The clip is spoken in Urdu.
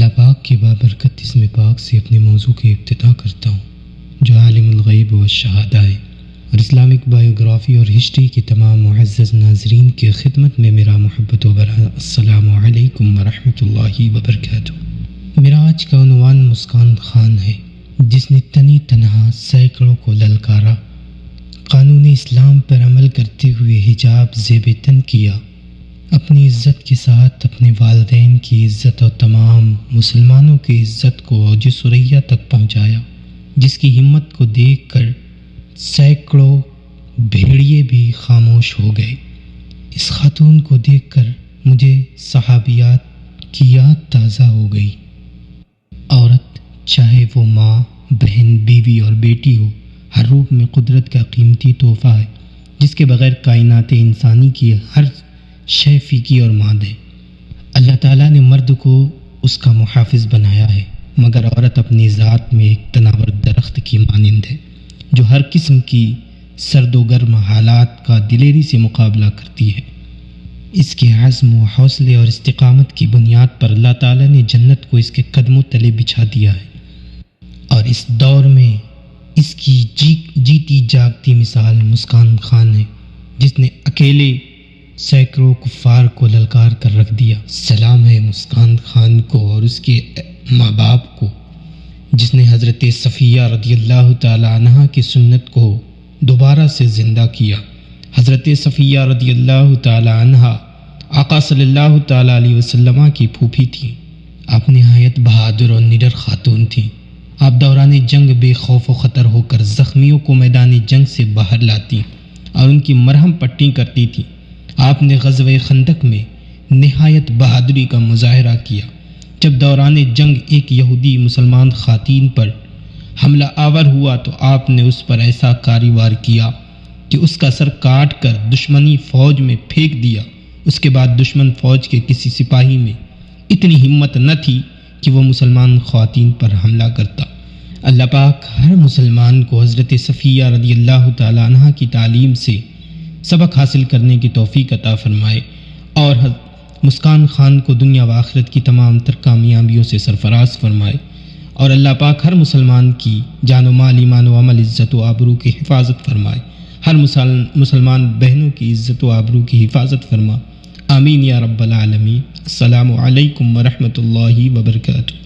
اللہ پاک کے بابرکت اسم پاک سے اپنے موضوع کی ابتدا کرتا ہوں جو عالم الغیب والشہادہ ہے، اور اسلامک بایوگرافی اور ہسٹری کے تمام معزز ناظرین کی خدمت میں میرا محبت و برا السلام علیکم ورحمۃ اللہ وبرکاتہ۔ میرا آج کا عنوان مسکان خان ہے، جس نے تنی تنہا سینکڑوں کو للکارا، قانون اسلام پر عمل کرتے ہوئے حجاب زیب تن کیا، اپنی عزت کے ساتھ اپنے والدین کی عزت اور تمام مسلمانوں کی عزت کو اوج ثریا تک پہنچایا، جس کی ہمت کو دیکھ کر سینکڑوں بھیڑیے بھی خاموش ہو گئے۔ اس خاتون کو دیکھ کر مجھے صحابیات کی یاد تازہ ہو گئی۔ عورت چاہے وہ ماں، بہن، بیوی اور بیٹی ہو، ہر روپ میں قدرت کا قیمتی تحفہ ہے، جس کے بغیر کائنات انسانی کی ہر شے فیکی اور ماد ہے۔ اللہ تعالیٰ نے مرد کو اس کا محافظ بنایا ہے، مگر عورت اپنی ذات میں ایک تناور درخت کی مانند ہے، جو ہر قسم کی سرد و گرم حالات کا دلیری سے مقابلہ کرتی ہے۔ اس کے عزم و حوصلے اور استقامت کی بنیاد پر اللہ تعالیٰ نے جنت کو اس کے قدموں تلے بچھا دیا ہے، اور اس دور میں اس کی جیتی جاگتی مثال مسکان خان ہے، جس نے اکیلے سینکڑوں کفار کو للکار کر رکھ دیا۔ سلام ہے مسکان خان کو اور اس کے ماں باپ کو، جس نے حضرت صفیہ رضی اللہ تعالی عنہا کی سنت کو دوبارہ سے زندہ کیا۔ حضرت صفیہ رضی اللہ تعالی عنہا آقا صلی اللہ تعالی علیہ وسلم کی پھوپھی تھیں۔ آپ نہایت بہادر اور نڈر خاتون تھیں۔ آپ دوران جنگ بے خوف و خطر ہو کر زخمیوں کو میدان جنگ سے باہر لاتی اور ان کی مرہم پٹی کرتی تھیں۔ آپ نے غزوہ خندق میں نہایت بہادری کا مظاہرہ کیا، جب دوران جنگ ایک یہودی مسلمان خواتین پر حملہ آور ہوا تو آپ نے اس پر ایسا کاری وار کیا کہ اس کا سر کاٹ کر دشمنی فوج میں پھینک دیا۔ اس کے بعد دشمن فوج کے کسی سپاہی میں اتنی ہمت نہ تھی کہ وہ مسلمان خواتین پر حملہ کرتا۔ اللہ پاک ہر مسلمان کو حضرت صفیہ رضی اللہ تعالی عنہ کی تعلیم سے سبق حاصل کرنے کی توفیق عطا فرمائے، اور مسکان خان کو دنیا و آخرت کی تمام تر کامیابیوں سے سرفراز فرمائے، اور اللہ پاک ہر مسلمان کی جان و مال، ایمان و عمل، عزت و آبرو کی حفاظت فرمائے، ہر مسلمان بہنوں کی عزت و آبرو کی حفاظت فرما، آمین یا رب العالمین۔ السلام علیکم ورحمۃ اللہ وبرکاتہ۔